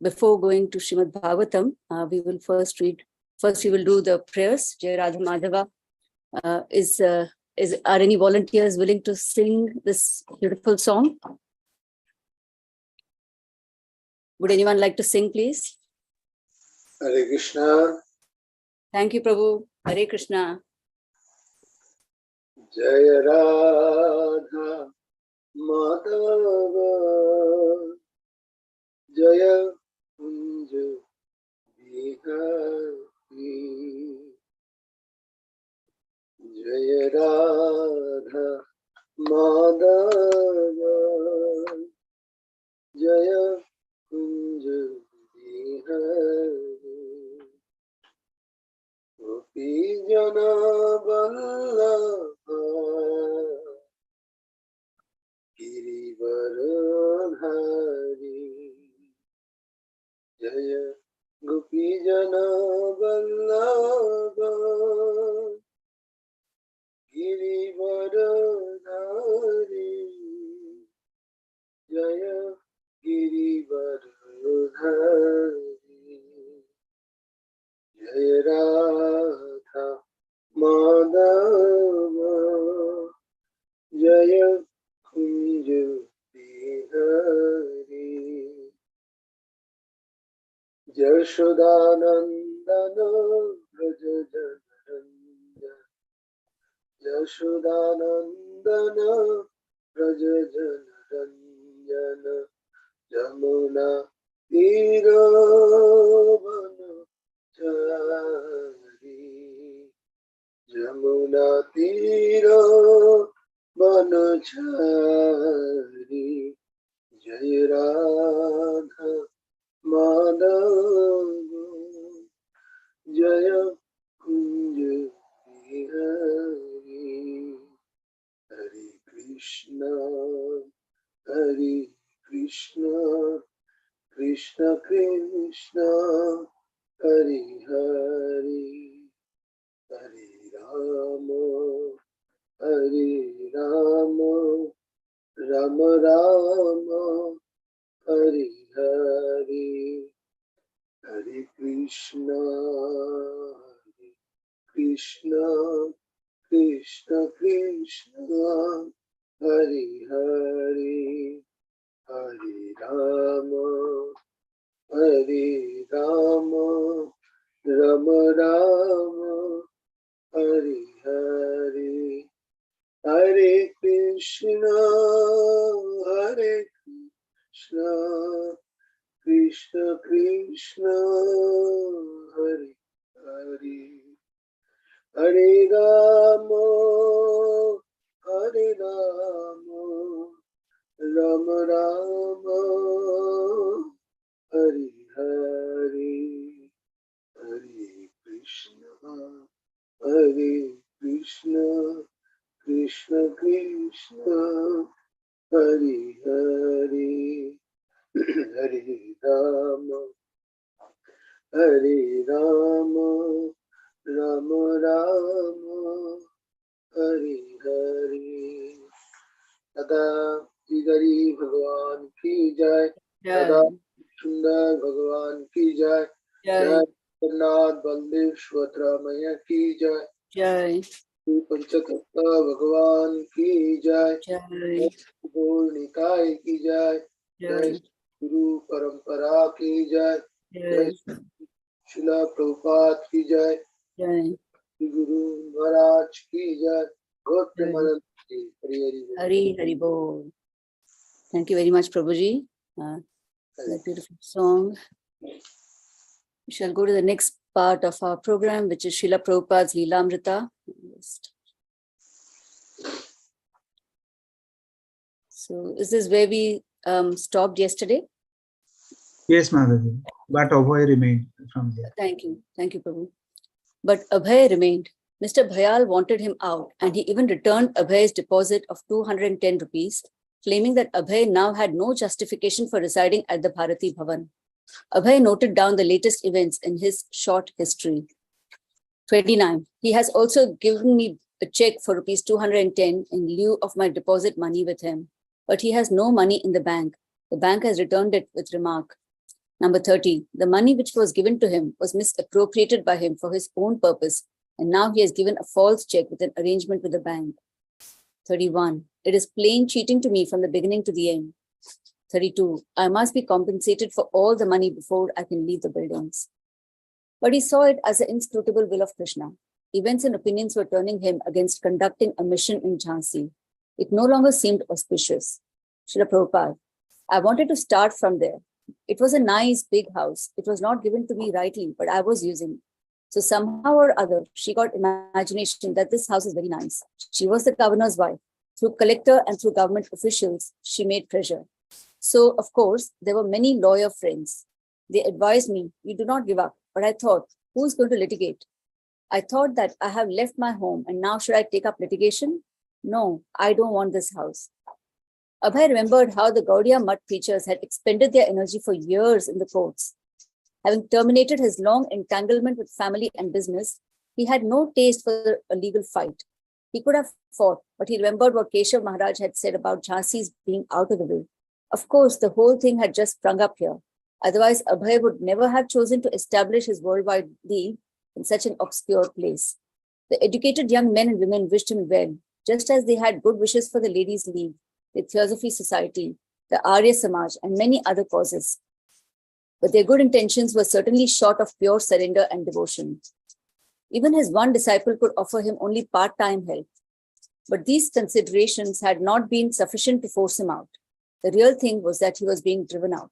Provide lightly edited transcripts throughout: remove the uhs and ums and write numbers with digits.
before going to Srimad Bhagavatam, we will first we will do the prayers. Jai Radha Madhava. Are any volunteers willing to sing this beautiful song? Would anyone like to sing, please? Hare Krishna. Thank you, Prabhu. Hare Krishna. Jaya Radha Madhava Jaya Kunj Bihari Jaya Radha Madhava Jaya Kunj Bihari Gopi Jana Vallabha Girivaradhari Jaya Gopi Jana Vallabha Girivaradhari Jaya Girivaradhari Jaya Radha Madhava Jaya Kunj Bihari Jashodanandana Braja Janaranja Jashodanandana Braja Janaranjana Jamuna Tiravana Chari Jamuna Tiravana Chari Jaya Radha Madhava Jaya Kunj Bihari Hare Krishna Hare Krishna Krishna Krishna Hare Hare Hare Rama Hare Rama Rama Rama Hare Hare Hare Krishna Krishna Krishna Krishna Hare Hare Hare Rama Hare Rama Rama Rama Hare Hare Hare Krishna Krishna Krishna Hare Hare Hare Rama Hare Rama Rama Rama Hare Hare Hare Krishna Krishna Krishna Hare Hare Hare Rama Hare Rama Rama Rama Hare Hare Dada Giri Bhagwan ki jai Dada Sundar Bhagwan ki jai Jai Jagannath Baldev Subhadra Maya ki jai Jai Panchatattva Bhagwan ki jai Jai Gol Nitai ki jai Jai Guru Parampara ki jai Jai Srila Prabhupada ki jai Jai Guru Maharaj ki jai God Premanand ki Hari Hari Bol. Thank you very much, Prabhuji. That beautiful song. We shall go to the next part of our program, which is Srila Prabhupada's Leelamrita. So, is this where we stopped yesterday? Yes, Mataji. But Abhay remained from there. Thank you, Prabhu. But Abhay remained. Mr. Bhayal wanted him out, and he even returned Abhay's deposit of 210 rupees, claiming that Abhay now had no justification for residing at the Bharati Bhavan. Abhay noted down the latest events in his short history. 29. He has also given me a check for rupees 210 in lieu of my deposit money with him, but he has no money in the bank. The bank has returned it with remark, Number 30, the money which was given to him was misappropriated by him for his own purpose, and now he has given a false check with an arrangement with the bank. 31, it is plain cheating to me from the beginning to the end. 32, I must be compensated for all the money before I can leave the buildings. But he saw it as the inscrutable will of Krishna. Events and opinions were turning him against conducting a mission in Jhansi. It no longer seemed auspicious. Srila Prabhupada, I wanted to start from there. It was a nice big house. It was not given to me rightly, but I was using it. So somehow or other, she got imagination that this house is very nice. She was the governor's wife. Through collector and through government officials, she made pressure. So, of course, there were many lawyer friends. They advised me, you do not give up. But I thought, who's going to litigate? I thought that I have left my home and now should I take up litigation? No, I don't want this house. Abhay remembered how the Gaudiya Mutt preachers had expended their energy for years in the courts. Having terminated his long entanglement with family and business, he had no taste for a legal fight. He could have fought, but he remembered what Keshav Maharaj had said about Jhansi's being out of the way. Of course, the whole thing had just sprung up here. Otherwise, Abhay would never have chosen to establish his worldwide league in such an obscure place. The educated young men and women wished him well, just as they had good wishes for the Ladies' League, the Theosophy Society, the Arya Samaj, and many other causes. But their good intentions were certainly short of pure surrender and devotion. Even his one disciple could offer him only part-time help. But these considerations had not been sufficient to force him out. The real thing was that he was being driven out.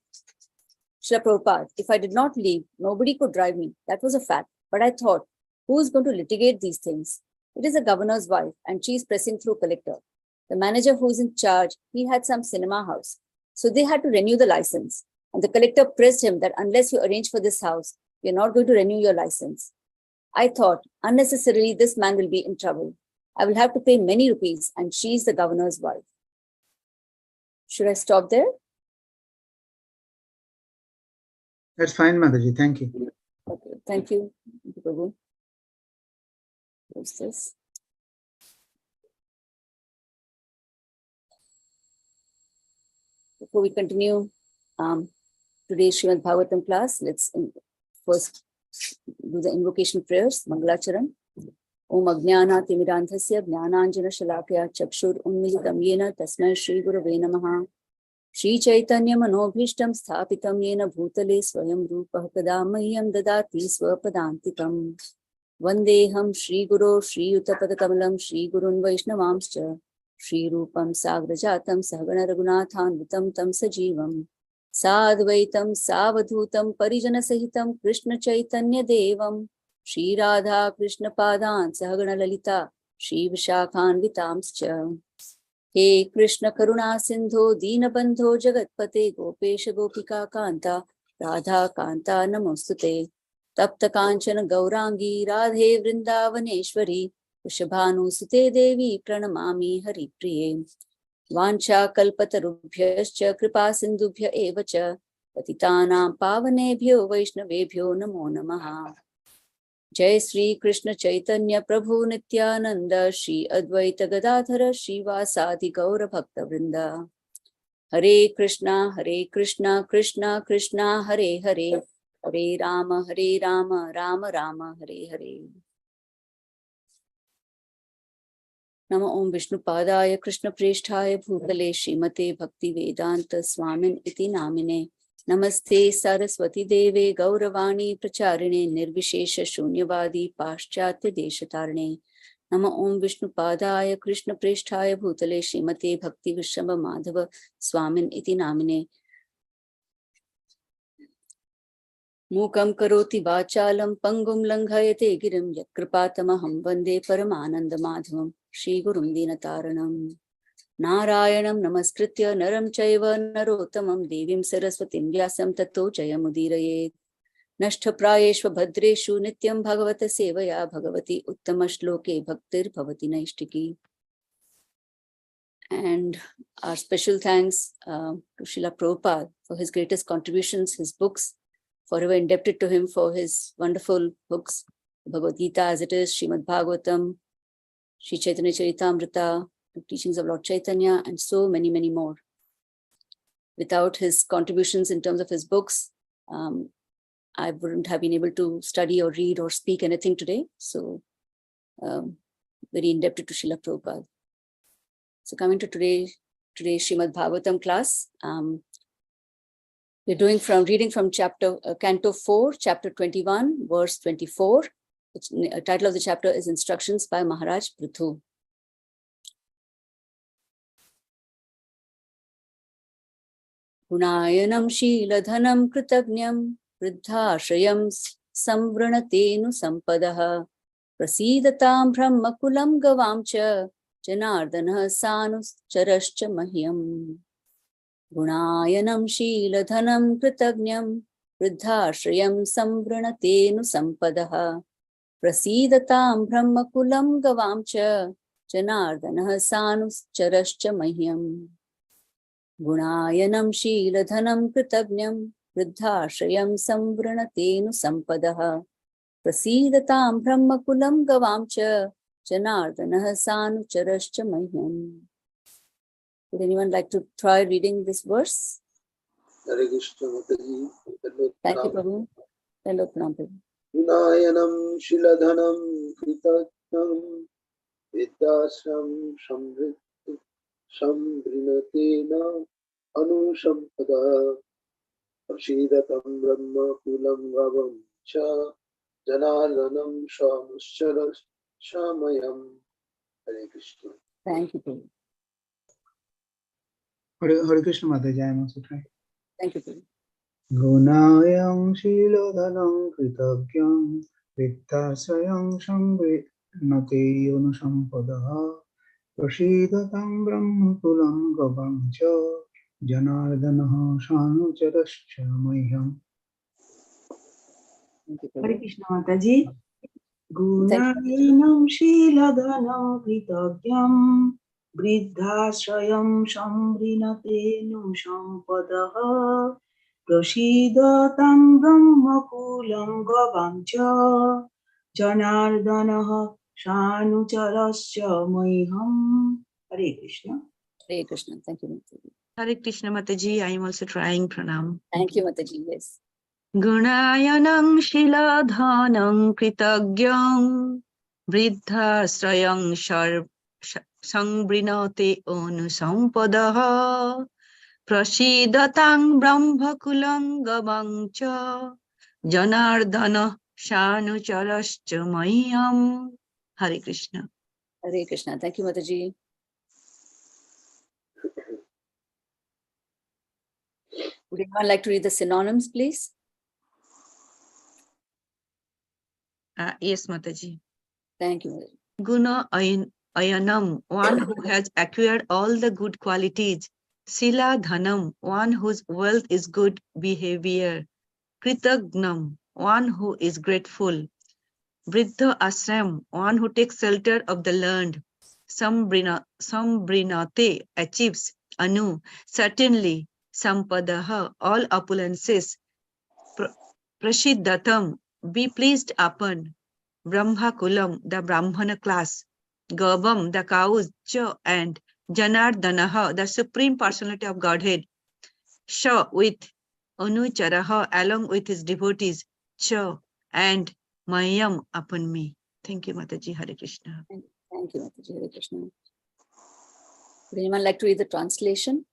Srila Prabhupada, if I did not leave, nobody could drive me. That was a fact. But I thought, who is going to litigate these things? It is the governor's wife, and she is pressing through collector. The manager who is in charge, he had some cinema house. So they had to renew the license. And the collector pressed him that unless you arrange for this house, you're not going to renew your license. I thought, unnecessarily, this man will be in trouble. I will have to pay many rupees, and she is the governor's wife. Should I stop there? That's fine, Mataji. Thank you. Okay, thank you. Thank you, Prabhu. What's this? Before we continue today's Srimad Bhagavatam class, let's first do the invocation prayers. Mangalacharan. Om Ajnana Timirandhasya Jnananjana Shalakaya Chakshur Unmilitam Yena Tasmai Shri Gurave Namaha. Shri Chaitanya Manobhishtam Sthapitam Yena Bhutale Swayam Rupah Kadamayyam Dadati Swapadantikam. Vandeham Shri Guru Shri Yuttapadakamalam Shri Gurun Vaishnavamscha Shri Rupam Sagrajatam Sahagana Raghunathanvitam Tam Sajivam Sadvaitam Savadhutam Parijana Sahitam Krishna Chaitanya Devam Shri Radha Krishna Padan Sahagana Lalita Shri Vishakhanvitamscha. He Krishna Karuna Sindho Deenabandho Jagatpate Gopesha Gopika Kanta Radha Kanta Namostute Tapta Kanchana Gaurangi Radhe Vrindavaneshwari Vrishabhanu Sute Devi Pranamami Hari Priye Vancha Kalpatarubhyascha Kripa Sindubhya Evacha Patitanam Pavanebhyo Vaishnavebhyo Namo Namaha. Jai Sri Krishna Chaitanya Prabhu Nityananda Shri Advaita Gadadhara Srivasadi Gaura Bhakta Vrinda. Hare Krishna Krishna Krishna Hare Hare Hare Rama Rama Rama Hare Hare. Nama Om Vishnu Padaya Krishna Presthaya Bhutale Srimate Bhakti Vedanta Swamin Iti Namine. Namaste Saraswati Deve Gauravani Pracharine Nirvishesha Shunyavadi Paschatya Deshatarne. Nama Om Vishnu Padaya Krishna Presthaya Bhutale Srimate Bhakti Vishamba Madhava Swamin Iti Namine. Mukam Karoti Vachalam Pangum Langhayate Girim Yatkripatamaham Vande Paramananda Madhavam Shri Gurum Dinataranam. Narayanam Namaskritya Naram Chaiva Narottamam Devim Saraswatim Vyasam Tato Jayamudiraye. Nashtaprayeshva Bhadreshu Nityam Bhagavata Sevaya Bhagavati Uttama Shloke Bhaktir Bhavati Naishtiki. And our special thanks to Srila Prabhupada for his greatest contributions, his books, forever indebted to him for his wonderful books, Bhagavad Gita as it is, Srimad Bhagavatam, Sri Chaitanya Charitamrita, the teachings of Lord Chaitanya, and so many, many more. Without his contributions in terms of his books, I wouldn't have been able to study or read or speak anything today. So very indebted to Srila Prabhupada. So coming to today's Srimad Bhagavatam class, we're reading from Canto 4, chapter 21, verse 24. The title of the chapter is Instructions by Maharaj Prithu. Gunayanam Shiladhanam Kritagnyam Vriddhashrayam Samvranatenu Sampadaha Prasidatam Brahmakulam Gavamcha Janardana Sanus Charascha Mahyam. Gunayanam Shiladhanam Kritagnyam Vriddhashrayam Samvranatenu Sampadaha Prasidatam Brahmakulam Gavamcha Janardana Sanus Charascha Mahyam. Gunayanam Shiladhanam Kritagnyam Vriddhashrayam Samvranatenu Sampadaha Prasidatam Brahmakulam Gavamcha Janardana Sanu Charascha Mahyam. Would anyone like to try reading this verse? Hare Krishna Mataji. Thank you, Prabhu. Hello, Prabhu. Gunayanam Shiladhanam Kritagnyam Vidyasam Shambrinatena Anushampada Prasidatam Brahma Kulam Gavam Cha Janardanam Shamushara Shamayam. Hare Krishna. Thank you, Prabhu. Hare Krishna Mataji, I am also trying. Thank you, Prabhu. Gunayam Shiladhanam Kritagyam Vittasayam Shambrinate Yonusampadaha Prasidatam Brahmakulam Gavamcha Janardanaha Sanucharascha Mahyam. Thank you, Hare Prabhu. Krishna Mataji. Gunayanam Shiladhanam Kritagyam Vriddhashrayam Shambrinatenu Sampadaha Prasidatam Brahmakulam Gavamcha Janardanaha Sanucharascha Mahyam. Hare Krishna. Hare Krishna. Thank you, Mataji. Hare Krishna Mataji, I am also trying pranam. Thank you, Mataji. Yes. Gunayanam Shiladhanam Kritagyam Vriddhashrayam Sangbrinate Anusampadaha Prasidatang Brahmakulam Gavamcha Janardana Sanucharascha Mahyam. Hare Krishna. Hare Krishna. Thank you, Mataji. Would anyone like to read the synonyms, please? Yes, Mataji. Thank you, Mataji. Guna Ayanam, one who has acquired all the good qualities. Sila Dhanam, one whose wealth is good behavior. Kritagnam, one who is grateful. Vriddha Ashram, one who takes shelter of the learned. Sambrinate, achieves. Anu, certainly. Sampadaha, all opulences. Prasidatam, be pleased upon. Brahma Kulam, the Brahmana class. Gavam, the cows, Cha, and Janardanaha, the Supreme Personality of Godhead. Sha, with Anucharaha, along with his devotees. Cha, and Mayam, upon me. Thank you, Mataji. Hare Krishna. Thank you, Mataji. Hare Krishna. Would anyone like to read the translation?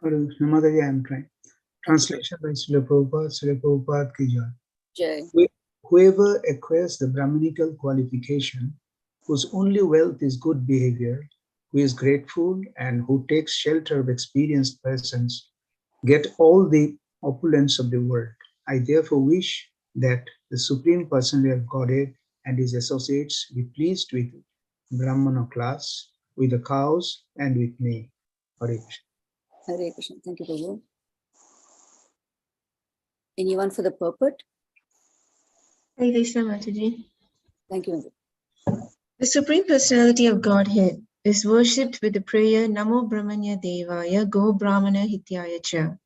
Hare Krishna Mataji, I am trying. Translation by Srila Prabhupada ki jai. Jai. Whoever acquires the Brahmanical qualification, whose only wealth is good behavior, who is grateful and who takes shelter of experienced persons, get all the opulence of the world. I therefore wish that the Supreme Personality of Godhead and his associates be pleased with Brahmana class, with the cows, and with me. Hare Krishna. Hare Krishna. Thank you, Prabhu. Anyone for the purport? Hare Krishna Mataji. Thank you, Mataji. The Supreme Personality of Godhead is worshipped with the prayer Namo Brahmanya Devaya Go Brahmana Hityaya Cha.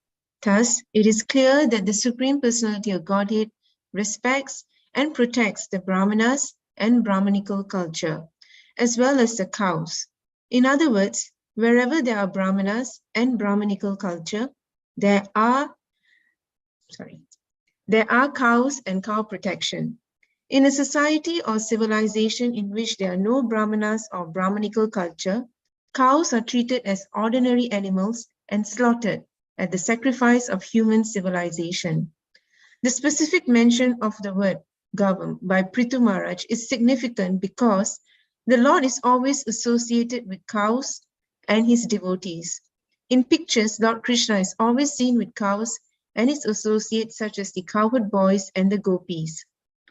Thus, it is clear that the Supreme Personality of Godhead respects and protects the Brahmanas and Brahmanical culture, as well as the cows. In other words, wherever there are Brahmanas and Brahmanical culture, There are cows and cow protection. In a society or civilization in which there are no brahmanas or brahmanical culture, cows are treated as ordinary animals and slaughtered at the sacrifice of human civilization. The specific mention of the word Gavam by Prithu Maharaj is significant because the Lord is always associated with cows and his devotees. In pictures, Lord Krishna is always seen with cows and his associates such as the cowherd boys and the gopis.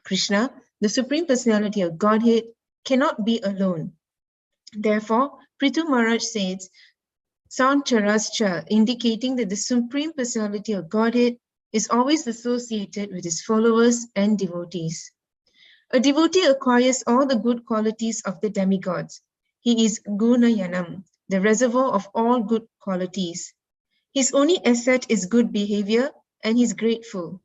Krishna, the Supreme Personality of Godhead, cannot be alone. Therefore, Prithu Maharaj says, Sancharascha, indicating that the Supreme Personality of Godhead is always associated with his followers and devotees. A devotee acquires all the good qualities of the demigods. He is Gunayanam, the reservoir of all good qualities. His only asset is good behavior, and he is grateful.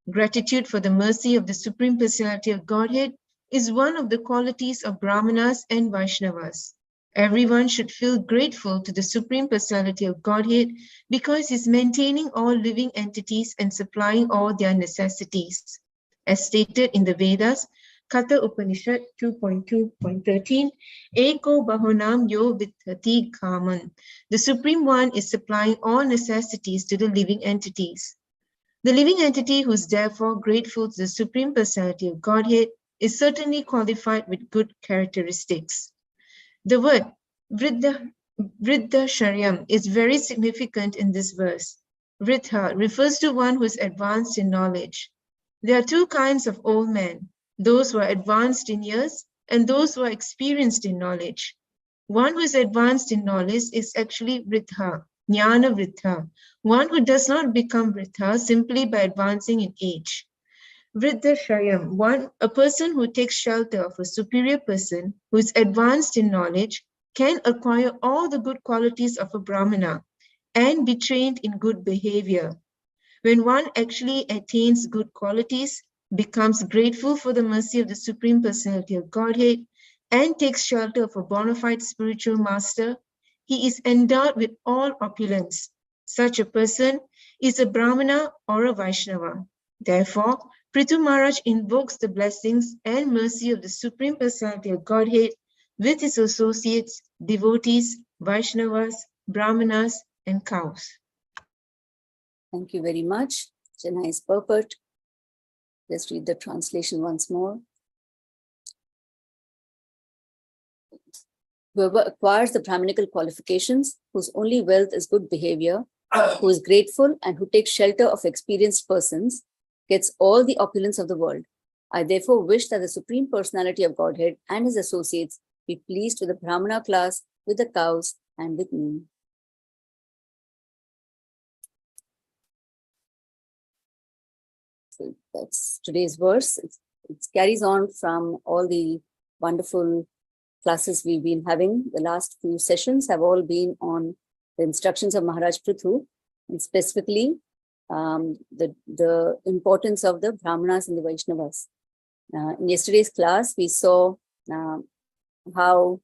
Gratitude for the mercy of the Supreme Personality of Godhead is one of the qualities of Brahmanas and Vaishnavas. Everyone should feel grateful to the Supreme Personality of Godhead because he is maintaining all living entities and supplying all their necessities. As stated in the Vedas, Katha Upanishad 2.2.13, Eko Bahonam Yo Vidhati Kaman. The Supreme One is supplying all necessities to the living entities. The living entity who is therefore grateful to the Supreme Personality of Godhead is certainly qualified with good characteristics. The word Vriddha Sharyam is very significant in this verse. Vriddha refers to one who is advanced in knowledge. There are two kinds of old men, those who are advanced in years and those who are experienced in knowledge. One who is advanced in knowledge is actually Vriddha, Jnana Vriddha, one who does not become Vriddha simply by advancing in age. Vriddha Shayam, a person who takes shelter of a superior person who is advanced in knowledge can acquire all the good qualities of a Brahmana and be trained in good behavior. When one actually attains good qualities, becomes grateful for the mercy of the Supreme Personality of Godhead, and takes shelter of a bona fide spiritual master, he is endowed with all opulence. Such a person is a Brahmana or a Vaishnava. Therefore, Prithu Maharaj invokes the blessings and mercy of the Supreme Personality of Godhead with his associates, devotees, Vaishnavas, Brahmanas, and cows. Thank you very much. It's a nice purport. Let's read the translation once more. Whoever acquires the Brahminical qualifications, whose only wealth is good behavior, who is grateful and who takes shelter of experienced persons, gets all the opulence of the world. I therefore wish that the Supreme Personality of Godhead and his associates be pleased with the Brahmana class, with the cows, and with me. So that's today's verse. It carries on from all the wonderful classes we've been having. The last few sessions have all been on the instructions of Maharaj Prithu, and specifically the importance of the Brahmanas and the Vaishnavas. In yesterday's class, we saw how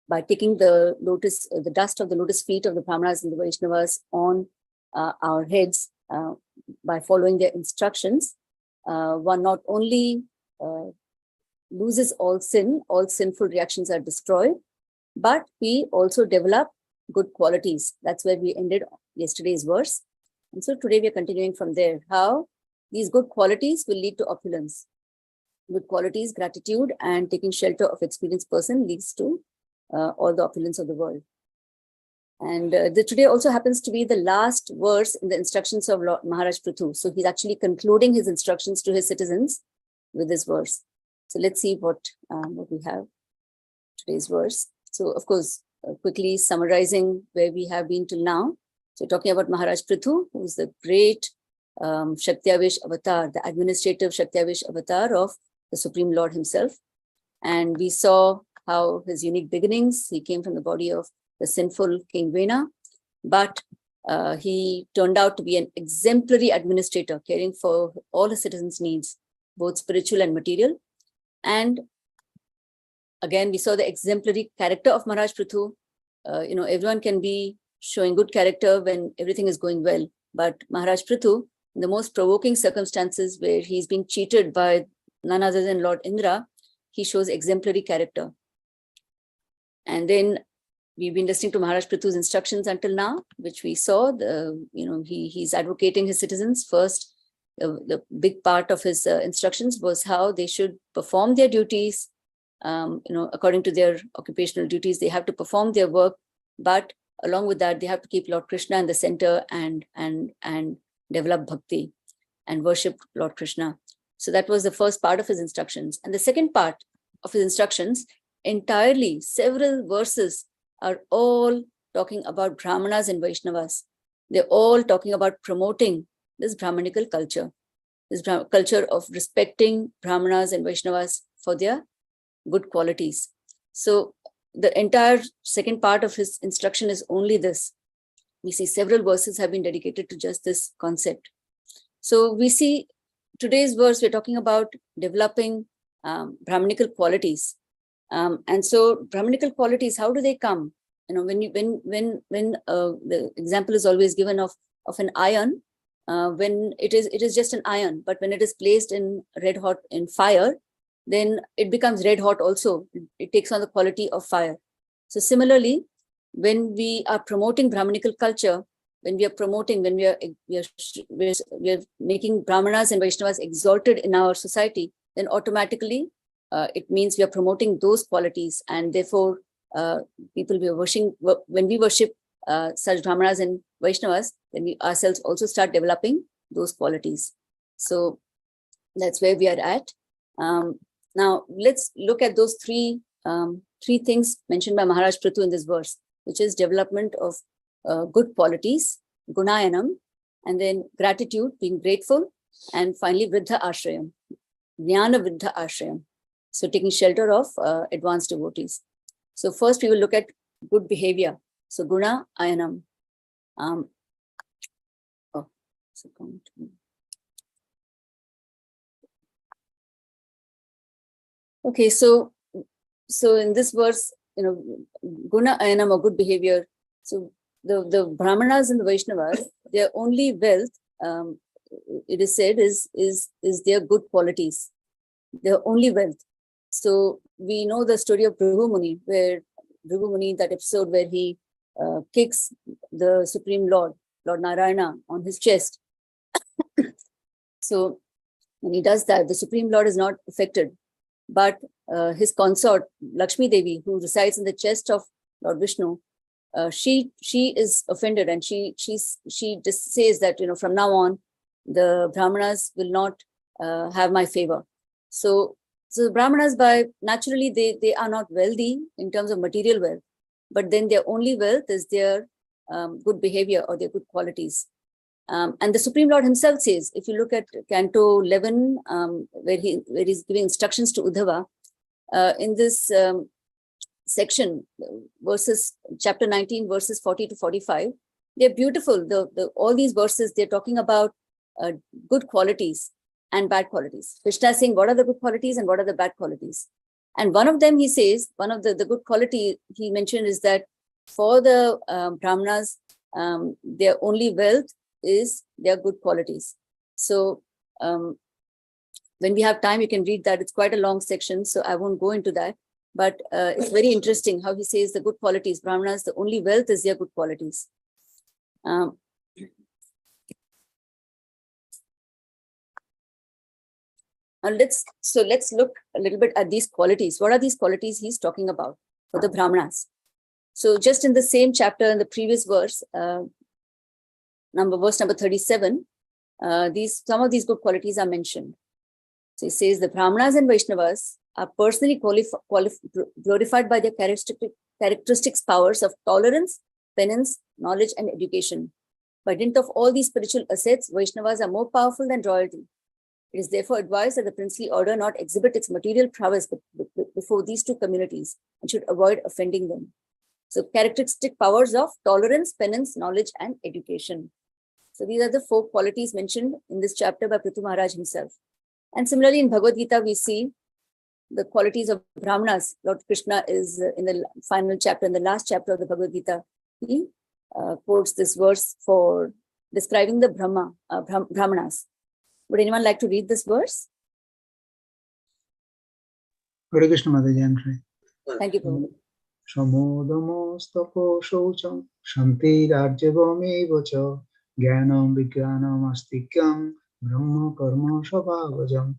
by taking the dust of the lotus feet of the Brahmanas and the Vaishnavas on our heads, by following their instructions, one not only loses all sinful reactions are destroyed, but we also develop good qualities. That's where we ended yesterday's verse. And so today we are continuing from there, how these good qualities will lead to opulence. Good qualities, gratitude, and taking shelter of experienced person leads to all the opulence of the world. And today also happens to be the last verse in the instructions of Lord Maharaj Prithu. So he's actually concluding his instructions to his citizens with this verse. So let's see what we have today's verse. So of course, quickly summarizing where we have been till now. So talking about Maharaj Prithu, who is the great Shaktiavesh avatar, the administrative Shaktiavesh avatar of the Supreme Lord himself. And we saw how his unique beginnings, he came from the body of the sinful King Vena, but he turned out to be an exemplary administrator, caring for all his citizens' needs, both spiritual and material. And again, we saw the exemplary character of Maharaj Prithu. Everyone can be showing good character when everything is going well. But Maharaj Prithu, in the most provoking circumstances where he's being cheated by none other than Lord Indra, he shows exemplary character. And then we've been listening to Maharaj Prithu's instructions until now, which we saw. He's advocating his citizens. First, the big part of his instructions was how they should perform their duties. According to their occupational duties, they have to perform their work, but along with that, they have to keep Lord Krishna in the center and develop bhakti and worship Lord Krishna. So that was the first part of his instructions. And the second part of his instructions, entirely several verses are all talking about Brahmanas and Vaishnavas. They're all talking about promoting this Brahmanical culture, this culture of respecting Brahmanas and Vaishnavas for their good qualities. So the entire second part of his instruction is only this. We see several verses have been dedicated to just this concept. So we see today's verse, we're talking about developing Brahmanical qualities. And so Brahmanical qualities, how do they come? When the example is always given of an iron, when it is just an iron, but when it is placed in red hot in fire, then it becomes red hot also. It takes on the quality of fire. So similarly, when we are promoting Brahmanical culture, we are making Brahmanas and Vaishnavas exalted in our society, then automatically it means we are promoting those qualities, and therefore people when we worship such Brahmanas and Vaishnavas, then we ourselves also start developing those qualities. So that's where we are at. Now let's look at those three things mentioned by Maharaj Prithu in this verse, which is development of good qualities, gunayanam, and then gratitude, being grateful, and finally vriddha ashrayam, jnana vriddha ashrayam. So taking shelter of advanced devotees. So first we will look at good behavior. So guna ayanam. Okay, so in this verse, guna ayanam, or good behavior. So the Brahmanas and the Vaishnavas, their only wealth, it is said, is their good qualities, their only wealth. So we know the story of Bhrigu Muni, that episode where he kicks the Supreme Lord Narayana, on his chest. So when he does that, the Supreme Lord is not affected, but his consort, Lakshmi Devi, who resides in the chest of Lord Vishnu, she is offended, and she just says that from now on the Brahmanas will not have my favor. So the Brahmanas, by naturally they are not wealthy in terms of material wealth, but then their only wealth is their good behavior or their good qualities. And the Supreme Lord himself says, if you look at Canto 11, where he's giving instructions to Uddhava, in this section, chapter 19, verses 40 to 45, they're beautiful. All these verses, they're talking about good qualities and bad qualities. Krishna is saying, what are the good qualities and what are the bad qualities? And one of them, he says, one of the good quality he mentioned is that for the Brahmanas, their only wealth is their good qualities. So when we have time, you can read that. It's quite a long section, so I won't go into that. But it's very interesting how he says the good qualities, Brahmanas, the only wealth is their good qualities. Let's look a little bit at these qualities. What are these qualities he's talking about for the Brahmanas? So just in the same chapter, in the previous verse, verse number 37, some of these good qualities are mentioned. So he says the Brahmanas and Vaishnavas are personally glorified by their characteristics powers of tolerance, penance, knowledge, and education. By dint of all these spiritual assets, Vaishnavas are more powerful than royalty. It is therefore advised that the princely order not exhibit its material prowess before these two communities and should avoid offending them. So characteristic powers of tolerance, penance, knowledge, and education. So these are the 4 qualities mentioned in this chapter by Prithu Maharaj himself. And similarly in Bhagavad Gita, we see the qualities of Brahmanas. Lord Krishna is in the final chapter, in the last chapter of the Bhagavad Gita, he quotes this verse for describing the Brahmanas. Would anyone like to read this verse? Hare Krishna Mataji, I'm trying. Thank you, Prabhu. Shamodamastapo shaucham shantirajyavam cha jnanam vijnanam astikyam brahma karma svabhavajam.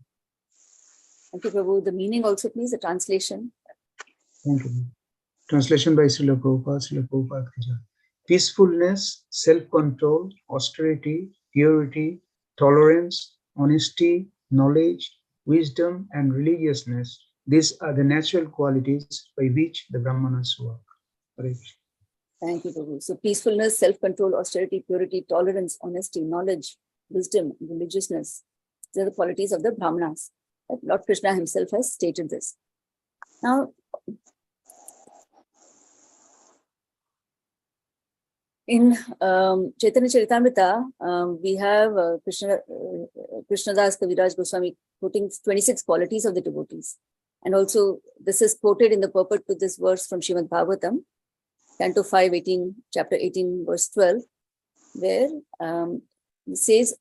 Thank you, Prabhu. The meaning also, please, the translation. Thank you. Translation by Srila Prabhupada. Peacefulness, self-control, austerity, purity, tolerance, honesty, knowledge, wisdom, and religiousness. These are the natural qualities by which the Brahmanas work. Hare Krishna. Thank you, Prabhu. So peacefulness, self-control, austerity, purity, tolerance, honesty, knowledge, wisdom, religiousness. These are the qualities of the Brahmanas. Lord Krishna himself has stated this. Now, in Chaitanya Charitamrita, we have Krishnadas Kaviraj Goswami quoting 26 qualities of the devotees. And also, this is quoted in the purport to this verse from Srimad Bhagavatam, Canto 5, chapter 18, verse 12, where it says,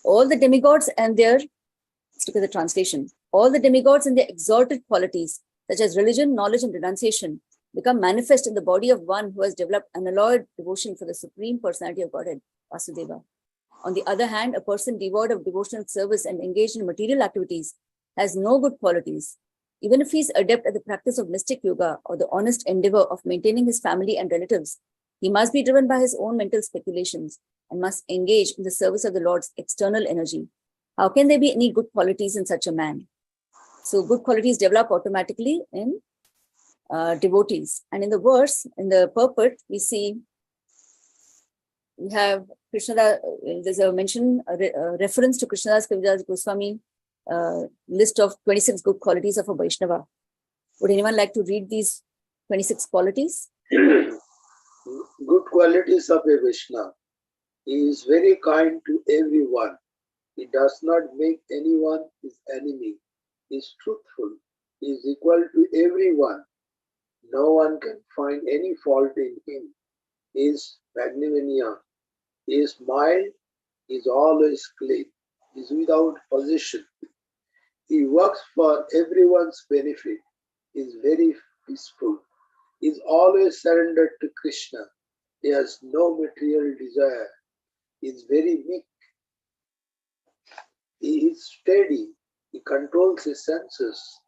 all the demigods and their, let's look at the translation, all the demigods and their exalted qualities, such as religion, knowledge, and renunciation, become manifest in the body of one who has developed unalloyed devotion for the Supreme Personality of Godhead, Vasudeva. On the other hand, a person devoid of devotional service and engaged in material activities has no good qualities. Even if he is adept at the practice of mystic yoga or the honest endeavor of maintaining his family and relatives, he must be driven by his own mental speculations and must engage in the service of the Lord's external energy. How can there be any good qualities in such a man? So good qualities develop automatically in devotees. And in the verse, in the purport, we see, we have Krishna, there's a mention, a reference to Krishnadas Kaviraj Goswami list of 26 good qualities of a Vaishnava. Would anyone like to read these 26 qualities? Good qualities of a Vaishnava. He is very kind to everyone. He does not make anyone his enemy. He is truthful. He is equal to everyone. No one can find any fault in him. He is magnanimous. He is mild. He is always clean. He is without possession. He works for everyone's benefit. He is very peaceful. He is always surrendered to Krishna. He has no material desire. He is very meek. He is steady. He controls his senses.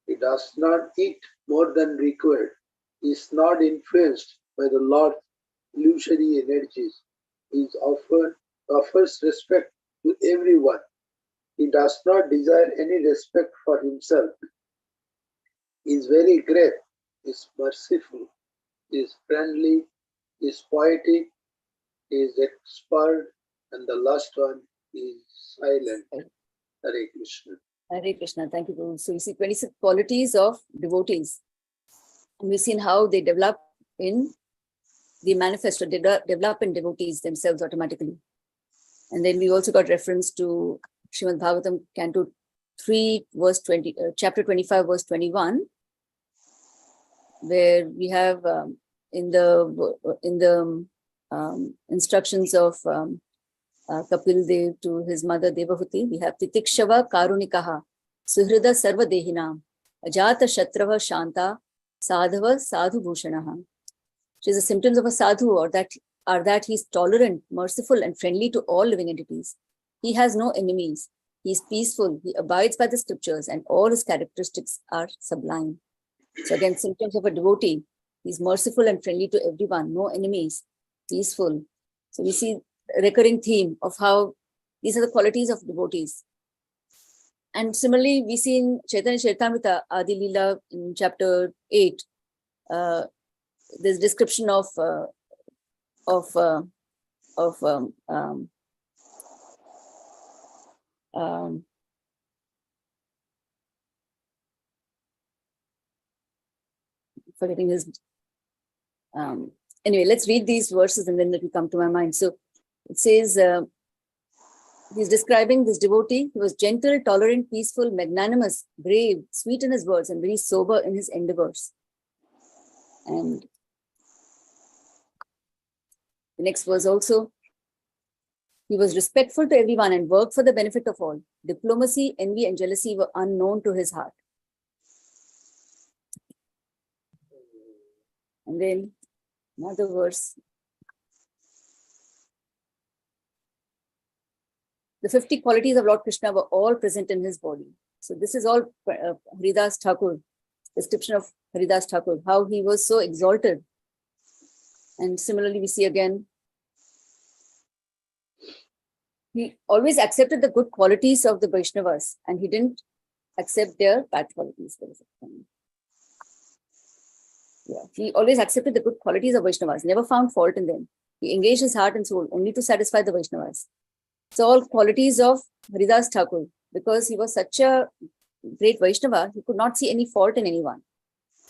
He does not eat more than required. He is not influenced by the Lord's illusory energies. He offers respect to everyone. He does not desire any respect for himself. He is very great. He is merciful. He is friendly. He is poetic. He is expert. And the last one is silent. Hare Krishna. Hare Krishna. Thank you, Prabhu. So you see 26 qualities of devotees. And we've seen how they develop in the manifesto, develop in devotees themselves automatically. And then we also got reference to Srimad Bhagavatam, Canto 3, verse 20, chapter 25, verse 21, where we have in the instructions of Kapil Dev to his mother Devahuti, we have Titikshava Karunikaha, Suhrida Sarva Dehinam, Ajata Shatrava Shanta, Sadhava Sadhu Bhushanaha. So the symptoms of a sadhu are that he is tolerant, merciful, and friendly to all living entities. He has no enemies. He is peaceful. He abides by the scriptures, and all his characteristics are sublime. So again, symptoms of a devotee. He is merciful and friendly to everyone. No enemies. Peaceful. So we see a recurring theme of how these are the qualities of devotees. And similarly, we see in Chaitanya Charitamrita, Adi Leela in chapter 8, this description of forgetting his anyway, let's read these verses and then it will come to my mind. So it says he's describing this devotee. He was gentle, tolerant, peaceful, magnanimous, brave, sweet in his words, and very sober in his endeavors. And The next verse also. He was respectful to everyone and worked for the benefit of all. Diplomacy, envy, and jealousy were unknown to his heart. And then another verse. The 50 qualities of Lord Krishna were all present in his body. So this is all Haridas Thakur, description of Haridas Thakur, how he was so exalted. And similarly, we see again, he always accepted the good qualities of the Vaishnavas and he didn't accept their bad qualities. Yeah, he always accepted the good qualities of Vaishnavas, never found fault in them. He engaged his heart and soul only to satisfy the Vaishnavas. So all qualities of Haridas Thakur, because he was such a great Vaishnava, he could not see any fault in anyone.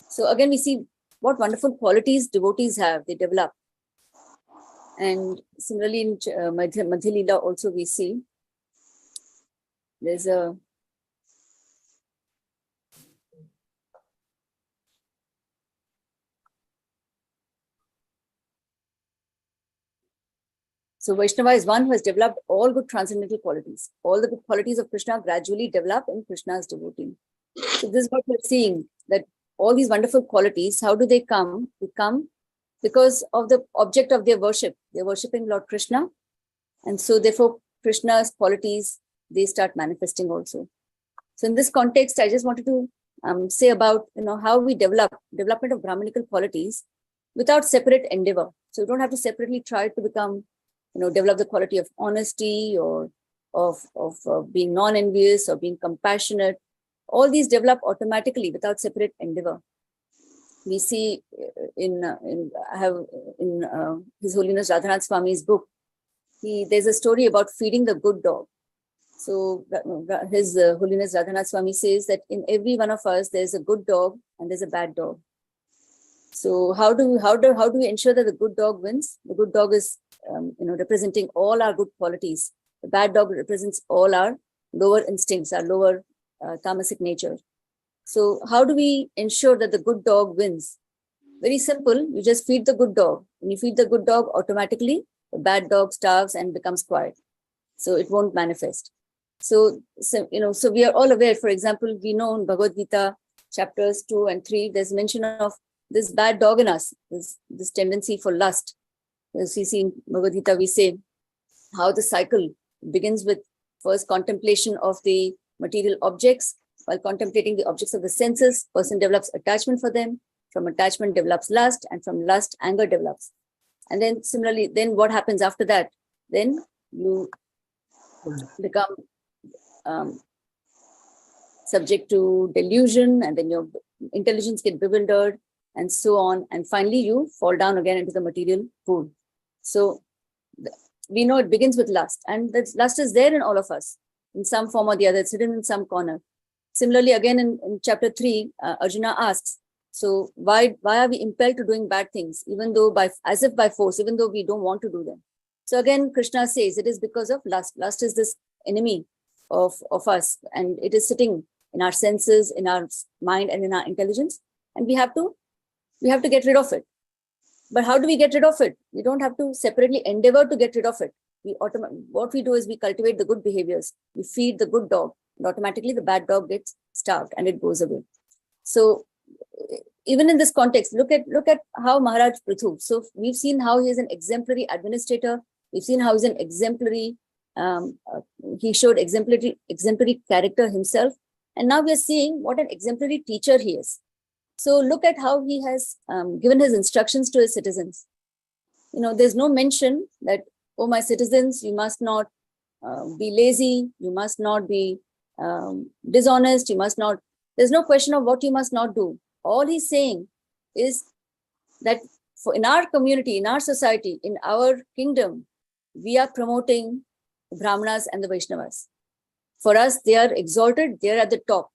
So again, we see what wonderful qualities devotees have, they develop. And similarly in Madhya Leela also we see, there's a So Vaishnava is one who has developed all good transcendental qualities. All the good qualities of Krishna gradually develop in Krishna's devotee. So this is what we're seeing, that all these wonderful qualities, how do they come? They come because of the object of their worship. They're worshipping Lord Krishna. And so therefore Krishna's qualities, they start manifesting also. So in this context, I just wanted to say about how we development of Brahmanical qualities without separate endeavor. So you don't have to separately try to become develop the quality of honesty or of being non-envious or being compassionate. All these develop automatically without separate endeavor. We see in His Holiness Radhanath Swami's book, there's a story about feeding the good dog. So His Holiness Radhanath Swami says that in every one of us, there's a good dog and there's a bad dog. So how do we ensure that the good dog wins? The good dog is representing all our good qualities. The bad dog represents all our lower instincts, our lower tamasic nature. So how do we ensure that the good dog wins? Very simple. You just feed the good dog. When you feed the good dog, automatically the bad dog starves and becomes quiet. So it won't manifest. So we are all aware. For example, we know in Bhagavad Gita chapters 2 and 3, there's mention of this bad dog in us, this tendency for lust. As we see in Bhagavad Gita, we say how the cycle begins with first contemplation of the material objects. While contemplating the objects of the senses, person develops attachment for them. From attachment develops lust, and from lust, anger develops. And then similarly, then what happens after that? Then you become subject to delusion, and then your intelligence gets bewildered, and so on. And finally, you fall down again into the material pool. So we know it begins with lust, and that lust is there in all of us in some form or the other. It's hidden in some corner. Similarly, again in chapter 3, Arjuna asks, so why are we impelled to doing bad things, even though as if by force, even though we don't want to do them? So again, Krishna says it is because of lust. Lust is this enemy of us, and it is sitting in our senses, in our mind, and in our intelligence, and we have to get rid of it. But how do we get rid of it? We don't have to separately endeavor to get rid of it. What we do is we cultivate the good behaviors. We feed the good dog, and automatically the bad dog gets starved and it goes away. So even in this context, look at how Maharaj Prithu. So we've seen how he is an exemplary administrator. We've seen how he's an exemplary. He showed exemplary character himself, and now we are seeing what an exemplary teacher he is. So look at how he has given his instructions to his citizens. There's no mention that, oh, my citizens, you must not be lazy, you must not be dishonest, there's no question of what you must not do. All he's saying is that in our community, in our society, in our kingdom, we are promoting the Brahmanas and the Vaishnavas. For us, they are exalted, they are at the top,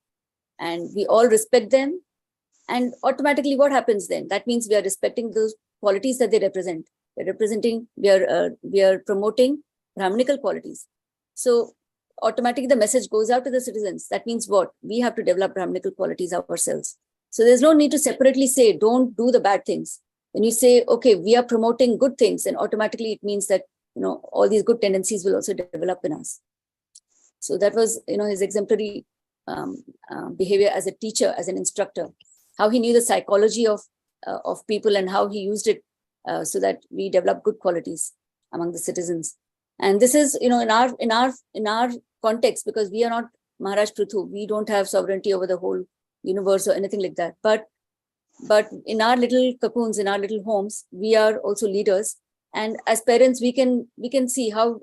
and we all respect them. And automatically what happens then? That means we are respecting those qualities that they represent. We are promoting Brahmanical qualities. So automatically the message goes out to the citizens. That means what? We have to develop Brahmanical qualities ourselves. So there's no need to separately say, don't do the bad things. when you say, okay, we are promoting good things, then automatically it means that, all these good tendencies will also develop in us. So that was, his exemplary behavior as a teacher, as an instructor, how he knew the psychology of people and how he used it so that we develop good qualities among the citizens. And this is, in our context, because we are not Maharaj Prithu, we don't have sovereignty over the whole universe or anything like that. But in our little cocoons, in our little homes, we are also leaders. And as parents, we can see how,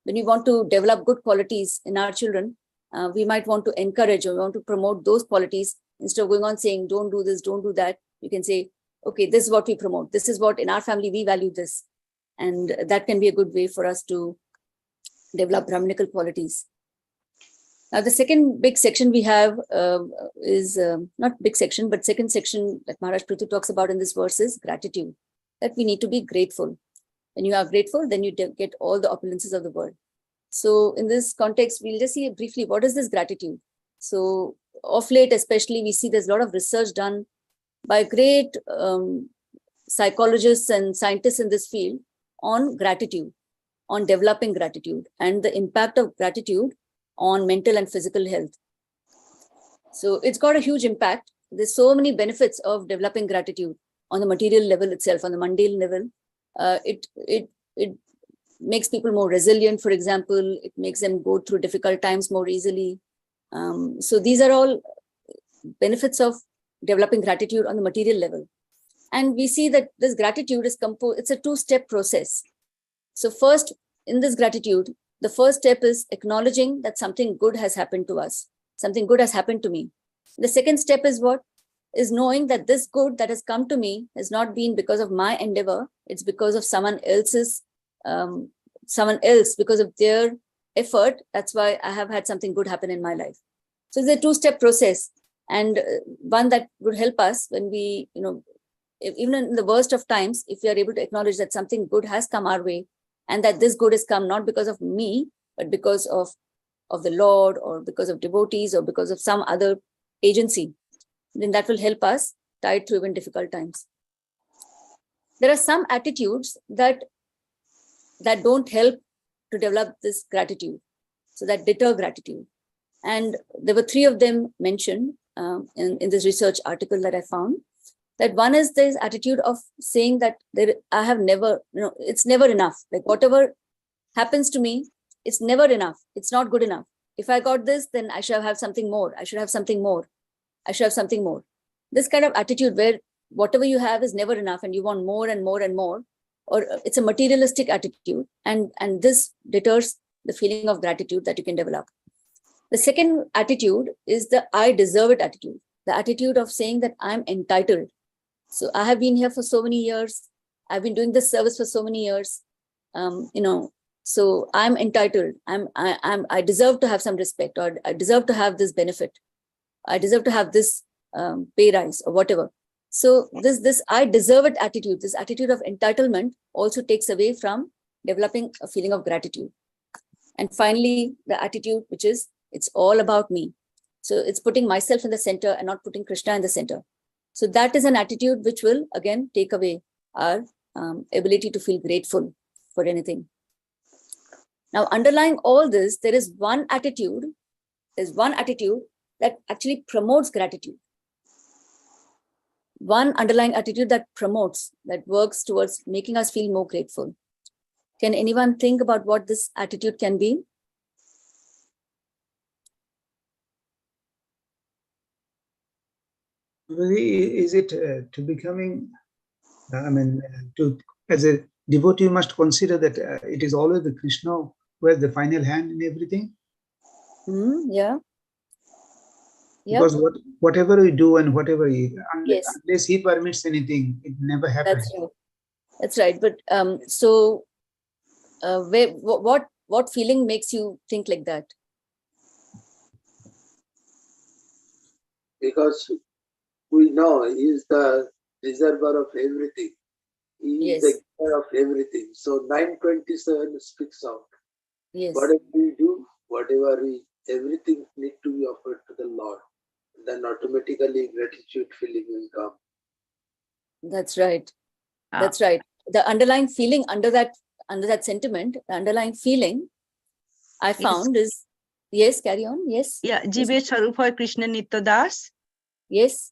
when we want to develop good qualities in our children, we might want to encourage or want to promote those qualities instead of going on saying, don't do this, don't do that. You can say, okay, this is what we promote. This is what in our family we value this. And that can be a good way for us to develop Brahminical qualities. Now, the second big section we have is not big section, but second section that Maharaj Prithu talks about in this verse is gratitude, that we need to be grateful. When you are grateful, then you get all the opulences of the world. So in this context, we'll just see briefly, what is this gratitude? So of late, especially, we see there's a lot of research done by great psychologists and scientists in this field on gratitude, on developing gratitude and the impact of gratitude on mental and physical health. So it's got a huge impact. There's so many benefits of developing gratitude on the material level itself, on the mundane level. It makes people more resilient, for example. It makes them go through difficult times more easily. So these are all benefits of developing gratitude on the material level. And we see that this gratitude is it's a two-step process. So first, in this gratitude, the first step is acknowledging that something good has happened to us. Something good has happened to me. The second step is what? Is knowing that this good that has come to me has not been because of my endeavor. It's because of someone else, because of their effort. That's why I have had something good happen in my life. So it's a two-step process, and one that would help us when we, even in the worst of times, if we are able to acknowledge that something good has come our way, and that this good has come not because of me, but because of the Lord, or because of devotees, or because of some other agency, then that will help us tide through even difficult times. There are some attitudes that don't help to develop this gratitude, so that deter gratitude. And there were 3 of them mentioned in this research article that I found. That one is this attitude of saying that I have never, it's never enough. Like whatever happens to me, it's never enough. It's not good enough. If I got this, then I should have something more. I should have something more. I should have something more. This kind of attitude where whatever you have is never enough and you want more and more and more, or it's a materialistic attitude. And this deters the feeling of gratitude that you can develop. The second attitude is the I deserve it attitude. The attitude of saying that I'm entitled. So I have been here for so many years. I've been doing this service for so many years. So I'm entitled. I deserve to have some respect, or I deserve to have this benefit. I deserve to have this pay rise or whatever. So this I deserve it attitude, this attitude of entitlement also takes away from developing a feeling of gratitude. And finally, the attitude, which is, it's all about me. So it's putting myself in the center and not putting Krishna in the center. So that is an attitude which will again take away our ability to feel grateful for anything. Now, underlying all this, there is one attitude that actually promotes gratitude. One underlying attitude that promotes, that works towards making us feel more grateful. Can anyone think about what this attitude can be? Is it to becoming, as a devotee, you must consider that it is always the Krishna who has the final hand in everything? Yeah. Because whatever we do and whatever unless he permits anything, it never happens. That's right. But what feeling makes you think like that? Because we know he is the reservoir of everything. He is the giver of everything. So 927 speaks out. Yes. Whatever we do, everything need to be offered to the Lord. Then automatically gratitude feeling will come. That's right. That's right. The underlying feeling under that sentiment, the underlying feeling I found is, yes, carry on. Yes. Yeah, Jive Sarup hoy Krishna Nitya Das. Yes.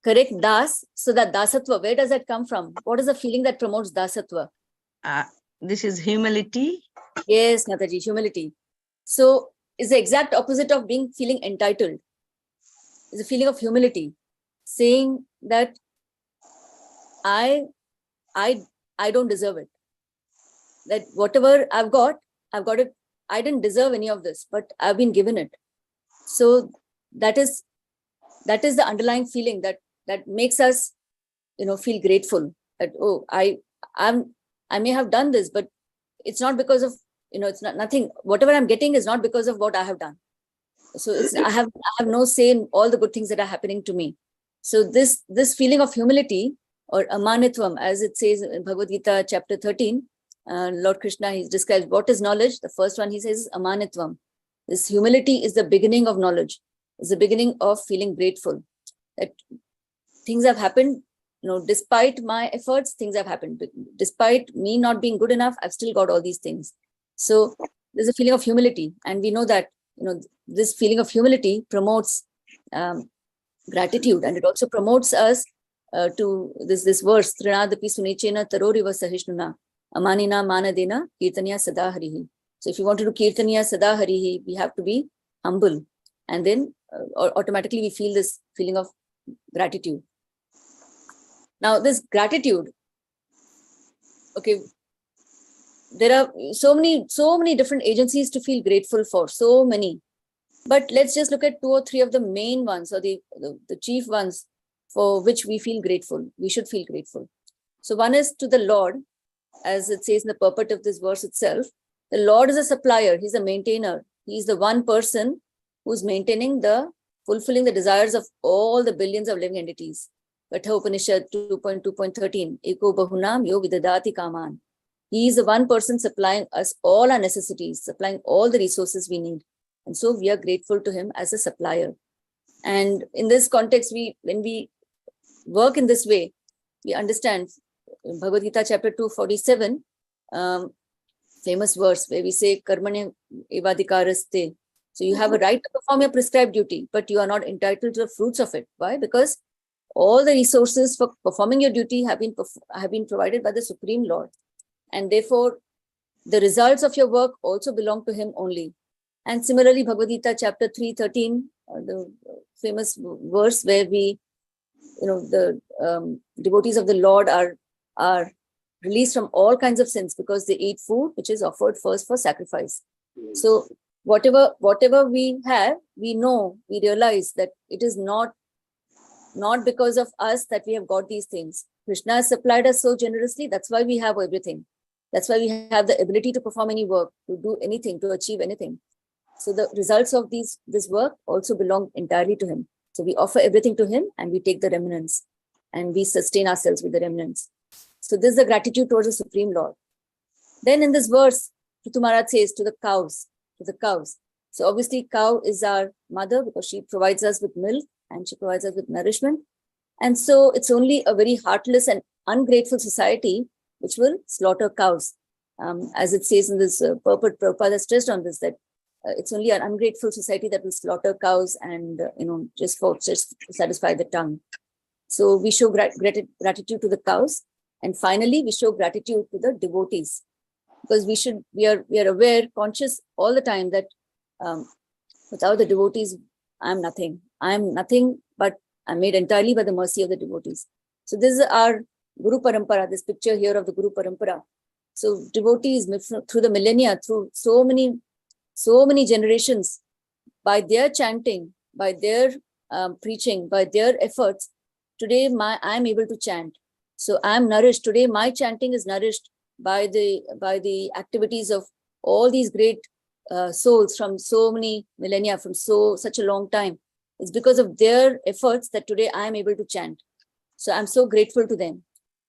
Correct. Das. So that dasatva, where does that come from? What is the feeling that promotes dasatva? This is humility. Yes, Nataji, humility. So is the exact opposite of feeling entitled. Is a feeling of humility, saying that I don't deserve it. That whatever I've got it. I didn't deserve any of this, but I've been given it. So that is the underlying feeling that makes us, feel grateful. That I may have done this, but it's not because of, it's not nothing. Whatever I'm getting is not because of what I have done. So I have no say in all the good things that are happening to me. So this feeling of humility, or amanitvam, as it says in Bhagavad Gita chapter 13, Lord Krishna, he describes what is knowledge. The first one he says is amanitvam. This humility is the beginning of knowledge. It's the beginning of feeling grateful that things have happened. Despite my efforts, things have happened. Despite me not being good enough, I've still got all these things. So there's a feeling of humility, and we know that this feeling of humility promotes gratitude, and it also promotes us to this verse, Trinadapi Sunechena Taroriva Sahishnuna Amanina Manadena Kirtaniya Sada Harihi. So if you want to do Kirtaniya Sada Harihi, we have to be humble, and then automatically we feel this feeling of gratitude. Now this gratitude, okay, there are so many different agencies to feel grateful for, so many. But let's just look at 2 or 3 of the main ones, or the chief ones for which we feel grateful. We should feel grateful. So one is to the Lord, as it says in the purport of this verse itself. The Lord is a supplier. He's a maintainer. He's the one person who's maintaining fulfilling the desires of all the billions of living entities. Katha Upanishad 2.2.13. Eko bahunam yo vidadati kaman. He is the one person supplying us all our necessities, supplying all the resources we need. And so we are grateful to him as a supplier. And in this context, when we work in this way, we understand Bhagavad Gita chapter 247, famous verse where we say, Karmane evadikaraste. So you have a right to perform your prescribed duty, but you are not entitled to the fruits of it. Why? Because all the resources for performing your duty have been provided by the Supreme Lord. And therefore, the results of your work also belong to him only. And similarly, Bhagavad Gita chapter 3:13, the famous verse where the devotees of the Lord are released from all kinds of sins because they eat food which is offered first for sacrifice. So whatever we have, we realize that it is not because of us that we have got these things. Krishna has supplied us so generously. That's why we have everything. That's why we have the ability to perform any work, to do anything, to achieve anything. So the results of this work also belong entirely to him. So we offer everything to him and we take the remnants and we sustain ourselves with the remnants. So this is the gratitude towards the Supreme Lord. Then in this verse, Ritu Maharaj says to the cows. So obviously cow is our mother because she provides us with milk and she provides us with nourishment. And so it's only a very heartless and ungrateful society which will slaughter cows. As it says in this purport, Prabhupada has stressed on this, that it's only an ungrateful society that will slaughter cows and, just to satisfy the tongue. So we show gratitude to the cows. And finally, we show gratitude to the devotees, because we are aware, conscious all the time that without the devotees, I'm nothing. I'm nothing, but I'm made entirely by the mercy of the devotees. So this is our Guru Parampara, this picture here of the Guru Parampara. So devotees through the millennia, through so many generations, by their chanting, by their preaching, by their efforts, today I'm able to chant. So I'm nourished. Today my chanting is nourished by the activities of all these great souls from so many millennia, from such a long time. It's because of their efforts that today I'm able to chant. So I'm so grateful to them.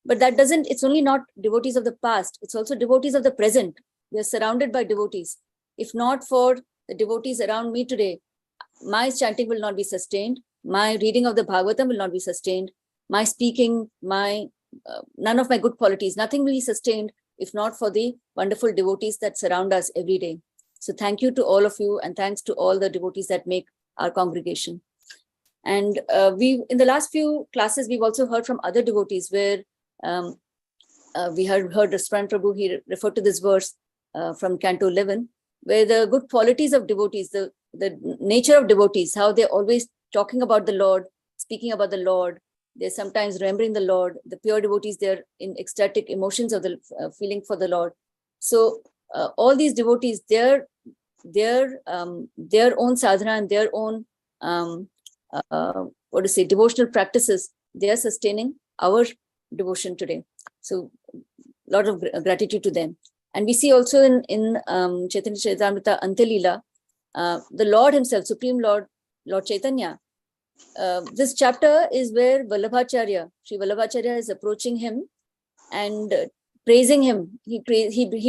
But it's only not devotees of the past, it's also devotees of the present. We are surrounded by devotees. If not for the devotees around me today, my chanting will not be sustained. My reading of the Bhagavatam will not be sustained. My speaking, my none of my good qualities, nothing will be sustained if not for the wonderful devotees that surround us every day. So thank you to all of you, and thanks to all the devotees that make our congregation. And we, in the last few classes, we've also heard from other devotees where we had heard Raspan Prabhu, he referred to this verse from Canto 11, where the good qualities of devotees, the nature of devotees, how they're always talking about the Lord, speaking about the Lord, they're sometimes remembering the Lord. The pure devotees, they're in ecstatic emotions of the feeling for the Lord. So all these devotees, their own sadhana and their own devotional practices, they are sustaining our devotion today. So a lot of gratitude to them. And we see also in Chaitanya Charitamrita Antelila, the Lord himself, Supreme Lord, Lord Chaitanya, this chapter is where Vallabhacharya, Sri Vallabhacharya is approaching him and praising him. He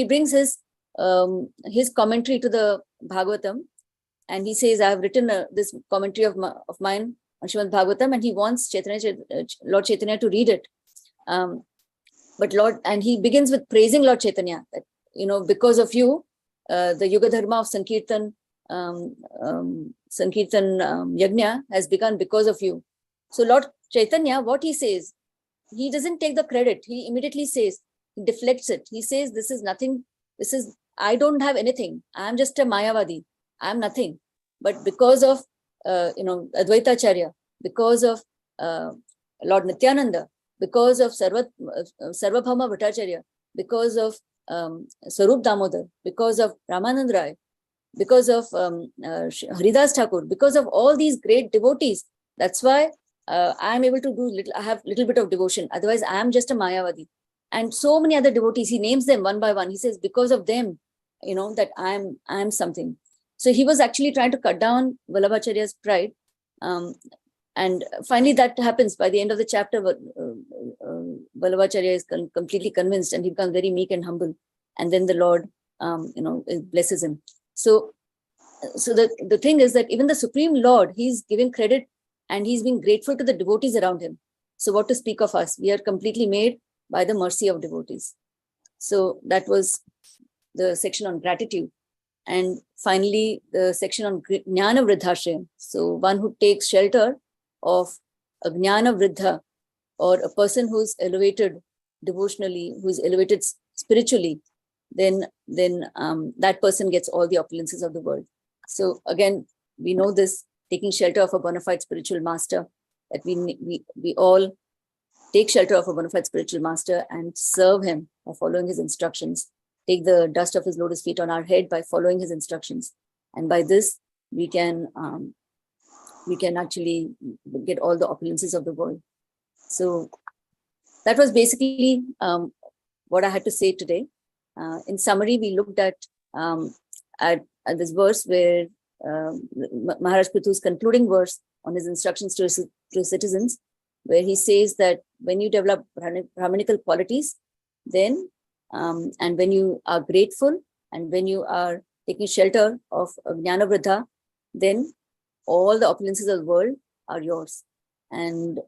brings his commentary to the Bhagavatam, and he says, I have written this commentary of mine on Srimad Bhagavatam, and he wants Lord Chaitanya to read it. And he begins with praising Lord Chaitanya, that, because of you, the Yuga Dharma of Sankirtan Yajna has begun because of you. So Lord Chaitanya, what he says, he doesn't take the credit. He immediately says, he deflects it. He says, this is nothing. I don't have anything. I'm just a Mayavadi. I'm nothing. But because of, Advaitacharya, because of Lord Nityananda, because of Sarvabhauma Bhattacharya, because of Sarup Damodar, because of Ramanand Rai, because of Haridas Thakur, because of all these great devotees, that's why I am able to I have little bit of devotion. Otherwise, I am just a Mayavadi. And so many other devotees, he names them one by one. He says, because of them, that I am something. So he was actually trying to cut down Vallabhacharya's pride. And finally, that happens by the end of the chapter. Vallabhacharya is completely convinced, and he becomes very meek and humble. And then the Lord, blesses him. So the thing is that even the Supreme Lord, he's giving credit and he's being grateful to the devotees around him. So what to speak of us? We are completely made by the mercy of devotees. So that was the section on gratitude. And finally, the section on Jnana Vridhashrayam. So one who takes shelter of a Jnana Vridha, or a person who's elevated devotionally, who's elevated spiritually, then that person gets all the opulences of the world. So again, we know this, taking shelter of a bona fide spiritual master, that we all take shelter of a bona fide spiritual master and serve him by following his instructions, take the dust of his lotus feet on our head by following his instructions. And by this, we can actually get all the opulences of the world. So that was basically what I had to say today. In summary, we looked at this verse where Maharaj Prithu's concluding verse on his instructions to citizens, where he says that when you develop Brahmanical qualities, then and when you are grateful and when you are taking shelter of Jnana Vridha, then all the opulences of the world are yours. And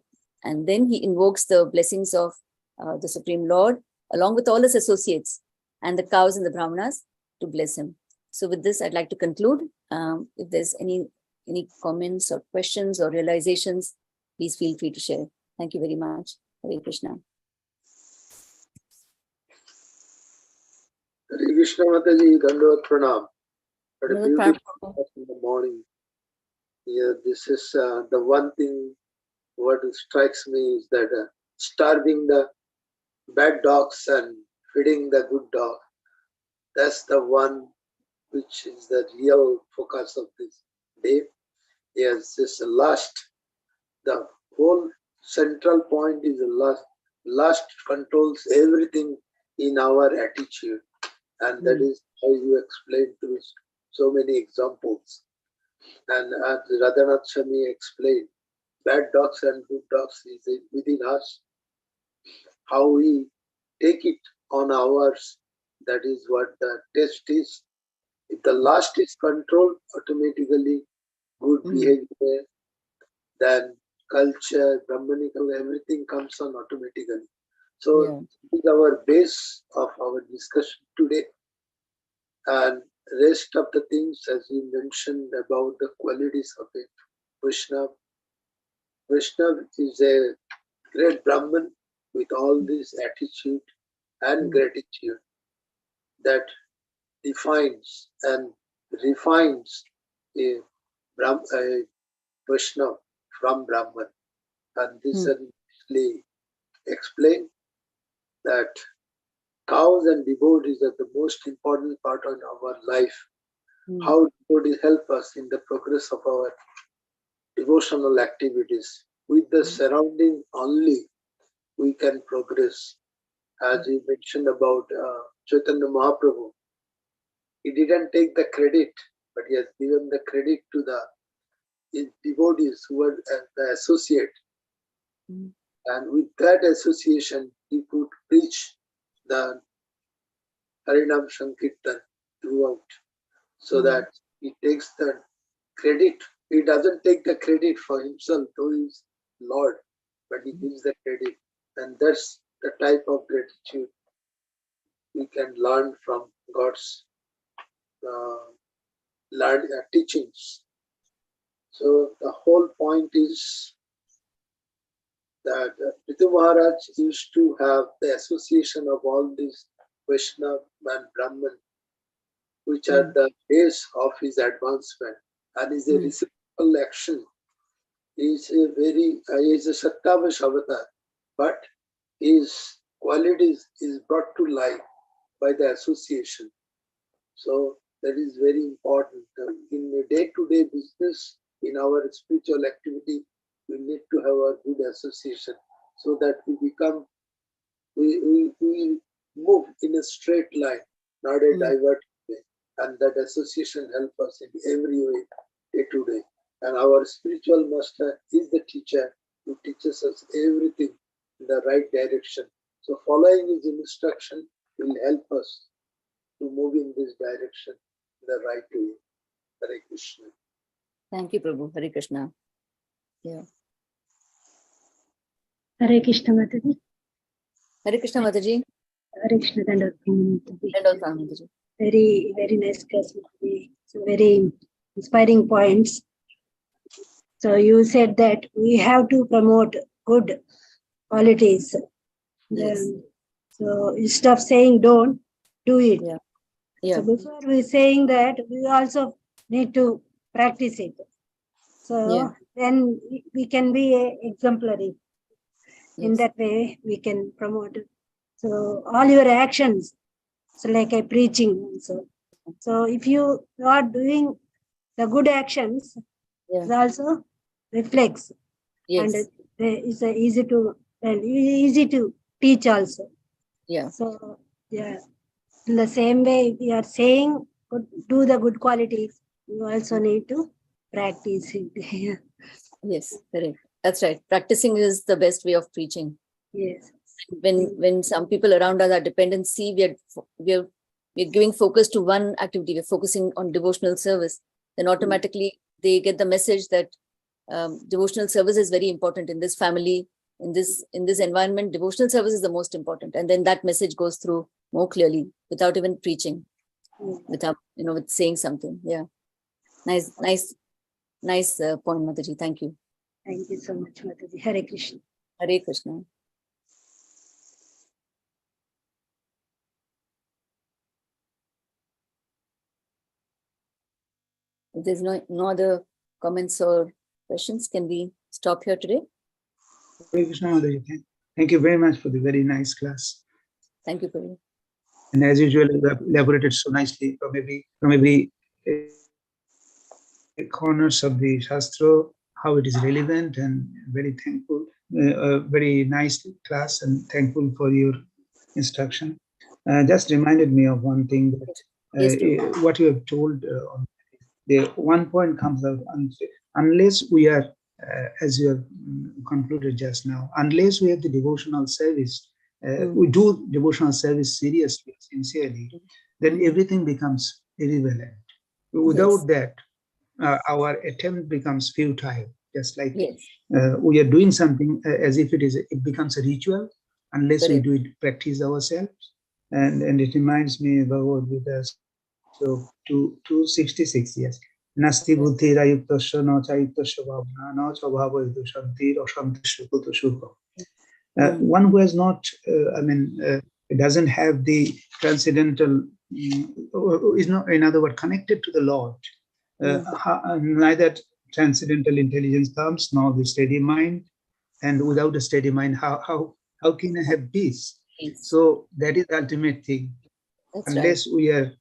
then he invokes the blessings of the Supreme Lord, along with all his associates and the cows and the brahmanas, to bless him. So with this, I'd like to conclude. If there's any comments or questions or realizations, please feel free to share. Thank you very much. Hare Krishna. Hare Krishna Mataji, Dandavat Pranam. What a beautiful in the morning. Yeah, this is the one thing what strikes me is that starving the bad dogs and feeding the good dog. That's the one which is the real focus of this day. Yes, this the whole central point is the last controls everything in our attitude. And that is how you explain through so many examples. And as Radhanath Swami explained, bad dogs and good dogs is within us. How we take it on ours, that is what the test is. If the last is controlled, automatically good behavior, then culture, Brahmanical, everything comes on automatically. So Yeah. this is our base of our discussion today. And rest of the things, as you mentioned about the qualities of a Vaishnava. Vaishnava is a great Brahman with all this attitude and gratitude that defines and refines a, a Vaishnava from Brahman. And this actually explain that cows and devotees are the most important part of our life. How devotees help us in the progress of our devotional activities. With the surrounding only, we can progress. As you mentioned about Chaitanya Mahaprabhu, he didn't take the credit, but he has given the credit to the devotees who were the associate. And with that association, he could preach the Harinam Sankirtan throughout, so that he takes the credit. He doesn't take the credit for himself, though he is Lord, but he gives the credit. And that's the type of gratitude we can learn from God's teachings. So the whole point is that Prithu Maharaj used to have the association of all these Vaishnava and Brahman, which are the base of his advancement, and is a reciprocal action. He is a Sattavash avatar, but his qualities is brought to light by the association. So that is very important. In a day-to-day business, in our spiritual activity, we need to have a good association so that we move in a straight line, not a diverted way. And that association helps us in every way, day to day. And our spiritual master is the teacher who teaches us everything in the right direction. So following his instruction will help us to move in this direction in the right way. Hare Krishna. Thank you, Prabhu. Hare Krishna. Yeah. Hare Krishna Mataji. Hare Krishna, Mataji. Hare Krishna Mataji. And also, Mataji. Very, very nice class, Mataji. So very inspiring points. So you said that we have to promote good qualities. Yes. So instead of saying don't, do it. Yeah. Yeah. So before we saying that, we also need to practice it. So then we can be exemplary. In that way, we can promote it. So all your actions, so like a preaching also. So if you are doing the good actions, it also reflects. Yes. And it's easy to teach also. Yeah. So in the same way, we are saying do the good qualities. You also need to practice it. Yes, correct. That's right. Practicing is the best way of preaching. Yes. When some people around us are dependent, see, we're giving focus to one activity. We're focusing on devotional service. Then automatically they get the message that devotional service is very important in this family, in this environment. Devotional service is the most important, and then that message goes through more clearly without even preaching, without with saying something. Yeah, nice point, Mataji. Thank you. Thank you so much, Mataji. Hare Krishna. Hare Krishna. If there's no other comments or questions, can we stop here today? Hare Krishna, Mataji. Thank you very much for the very nice class. Thank you, Prabhu. And as usual, you have elaborated so nicely from every corners of the Shastra, how it is relevant, and very thankful. Very nice class, and thankful for your instruction. Just reminded me of one thing that what you have told. The one point comes out, unless we are, as you have concluded just now, unless we have the devotional service, we do devotional service seriously, sincerely, then everything becomes irrelevant. Without that, our attempt becomes futile. Just like we are doing something as if it becomes a ritual, unless we Correct. do it, practice ourselves. And it reminds me of Bhagavad Gita, so 266, yes. Nasti buddhi rayuktasya na chayuktasya bhavana na cha bhava idushanti rashantishu kutushuka. One who has not, doesn't have the transcendental, is not, in other words, connected to the Lord, neither transcendental intelligence comes, nor the steady mind. And without a steady mind, how can I have peace? Yes. So that is the ultimate thing. That's Unless we are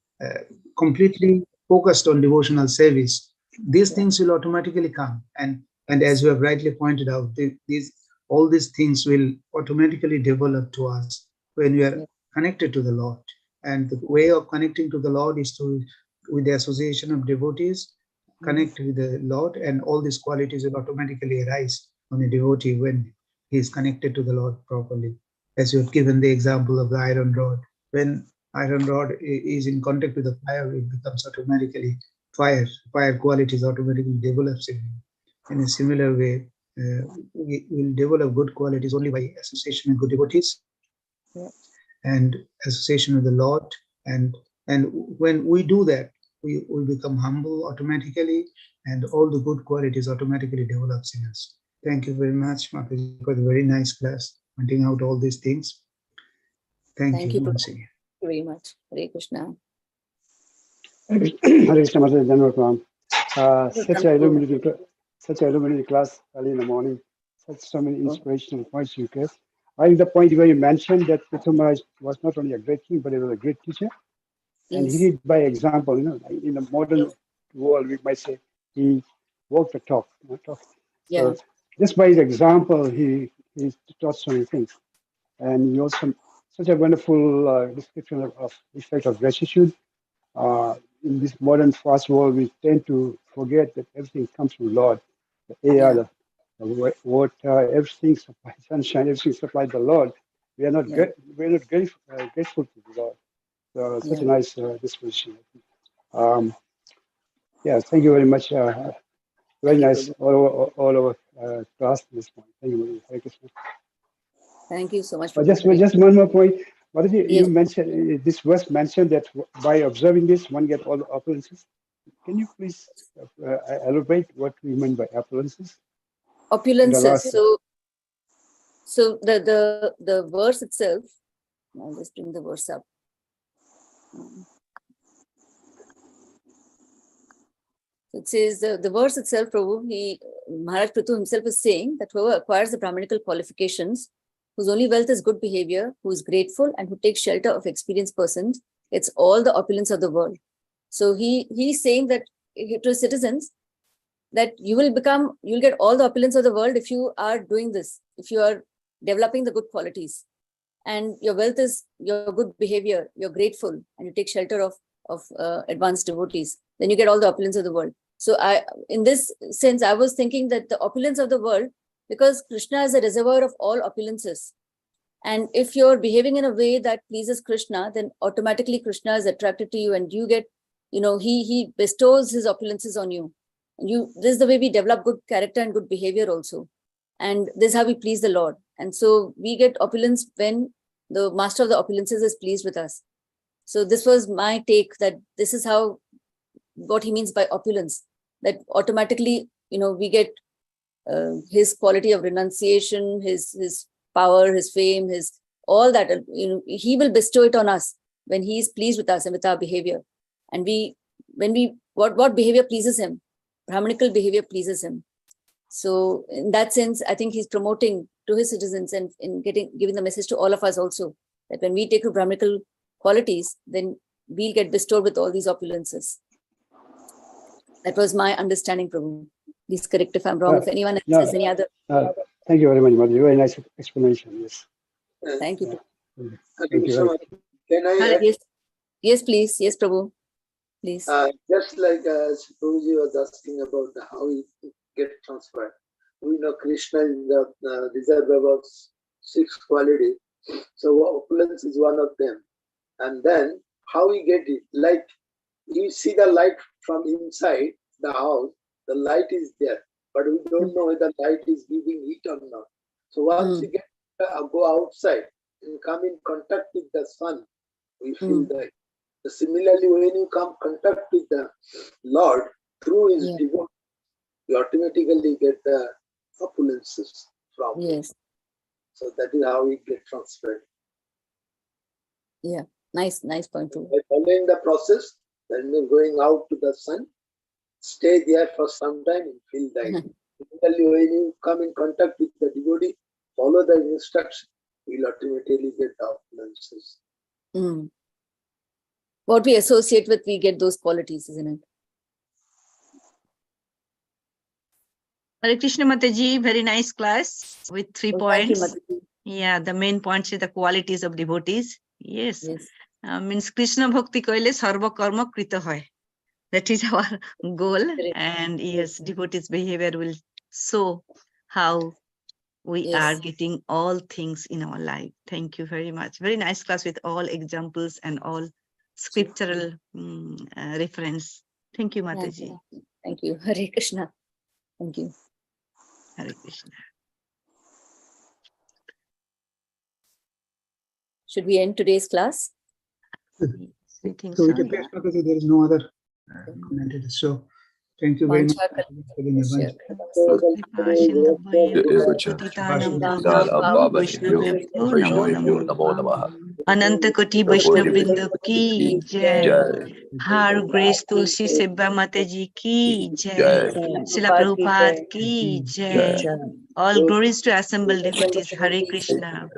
completely focused on devotional service, these things will automatically come. And as you have rightly pointed out, all these things will automatically develop to us when we are connected to the Lord. And the way of connecting to the Lord is with the association of devotees, connect with the Lord, and all these qualities will automatically arise on a devotee when he is connected to the Lord properly. As you have given the example of the iron rod, when iron rod is in contact with the fire, it becomes automatically fire. Fire qualities automatically develops in him. In a similar way, we will develop good qualities only by association with good devotees and association with the Lord. And when we do that, we become humble automatically, and all the good qualities automatically develops in us. Thank you very much, Mataji, for the very nice class, pointing out all these things. Thank you once again. Very much. Hare Krishna. Hare Krishna, Mataji, Dhanavad Pranam. Such a illuminating class early in the morning. So many inspirational points you gave. I think the point where you mentioned that Prithu Maharaj was not only a great king, but he was a great teacher. And he did by example, in the modern world, we might say, he walked the talk. So just by his example, he taught so many things. And he also, such a wonderful description of effect of gratitude. In this modern fast world, we tend to forget that everything comes from the Lord. The air, the water, everything supplied, sunshine, everything supplied the Lord. We are not grateful to the Lord. So such a nice disposition. Thank you very much. Very nice all over class this point. Thank you, Hare Krishna. Thank you so much. Just one more point. What did you mentioned? This verse mentioned that by observing this, one get all the opulences. Can you please elaborate what we mean by opulences? Opulences. So the verse itself. I'll just bring the verse up. It says the verse itself, Prabhu, Maharaj Prithu himself is saying that whoever acquires the Brahmanical qualifications, whose only wealth is good behavior, who is grateful and who takes shelter of experienced persons, it's all the opulence of the world. So he's saying that to citizens that you'll get all the opulence of the world if you are doing this, if you are developing the good qualities, and your wealth is your good behavior, you're grateful, and you take shelter of advanced devotees, then you get all the opulence of the world. So in this sense, I was thinking that the opulence of the world, because Krishna is a reservoir of all opulences. And if you're behaving in a way that pleases Krishna, then automatically Krishna is attracted to you, and you get, he bestows his opulences on you. This is the way we develop good character and good behavior also. And this is how we please the Lord. And so we get opulence when the master of the opulences is pleased with us. So this was my take, that this is what he means by opulence, that automatically, we get his quality of renunciation, his power, his fame, his all that, he will bestow it on us when he is pleased with us and with our behavior. And what behavior pleases him? Brahmanical behavior pleases him. So in that sense, I think he's promoting to his citizens and giving the message to all of us also, that when we take to Brahmanical qualities, then we'll get bestowed with all these opulences. That was my understanding, Prabhu. Please correct if I'm wrong. If anyone else has any other. Thank you very much, Madhu. Very nice explanation. Yes. Thank you. Thank you very much. Can I? Yes, please. Yes, Prabhu. Please. Just like Prabhuji was asking about how it get transferred. We know Krishna is the reservoir of 6 qualities. So opulence is one of them. And then how we get it? Like you see the light from inside the house, the light is there, but we don't know whether the light is giving heat or not. So once you go outside, come in contact with the sun, we feel that. Similarly, when you come contact with the Lord through His devotion, you automatically get the opulences from Him. So that is how we get transferred. Yeah, nice point too. By following the process, then going out to the sun, stay there for some time and feel that. Similarly, when you come in contact with the devotee, follow the instruction, you will automatically get the opulences. What we associate with, we get those qualities, isn't it? Hare Krishna Mataji, very nice class with 3 points. Thank you, Yeah, the main points are the qualities of devotees. Yes. Means Krishna Bhakti koile sarva karma krita hoy. That is our goal. And yes, devotees' behavior will show how we are getting all things in our life. Thank you very much. Very nice class with all examples and all scriptural reference. Thank you, Mataji. Thank you. Hare Krishna. Thank you. Hare Krishna. Should we end today's class? We think So so. it appears, Mataji, there is no other commented. So thank you very much. Ananta Koti Vaishnav Vrinda ki jai. Har Grace Tulasi Sevya Mataji ki jai. Srila Prabhupada ki jai. All glories to assembled devotees. Hare Krishna.